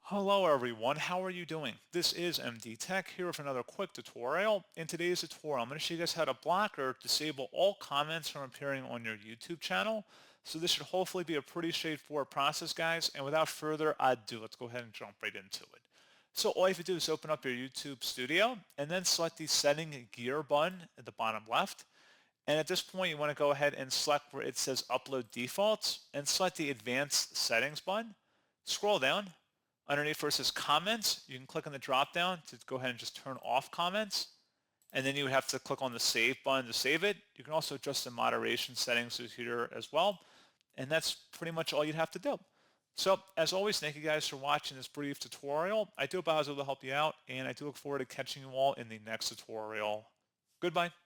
Hello everyone, how are you doing? This is MD Tech here with another quick tutorial. In today's tutorial, I'm going to show you guys how to block or disable all comments from appearing on your YouTube channel. So this should hopefully be a pretty straightforward process, guys. And without further ado, let's go ahead and jump right into it. So all you have to do is open up your YouTube Studio and then select the Setting Gear button at the bottom left. And at this point, you want to go ahead and select where it says Upload Defaults and select the Advanced Settings button. Scroll down. Underneath where it says comments, you can click on the drop down to go ahead and just turn off comments. And then you would have to click on the save button to save it. You can also adjust the moderation settings here as well. And that's pretty much all you'd have to do. So as always, thank you guys for watching this brief tutorial. I do hope I was able to help you out, and I do look forward to catching you all in the next tutorial. Goodbye.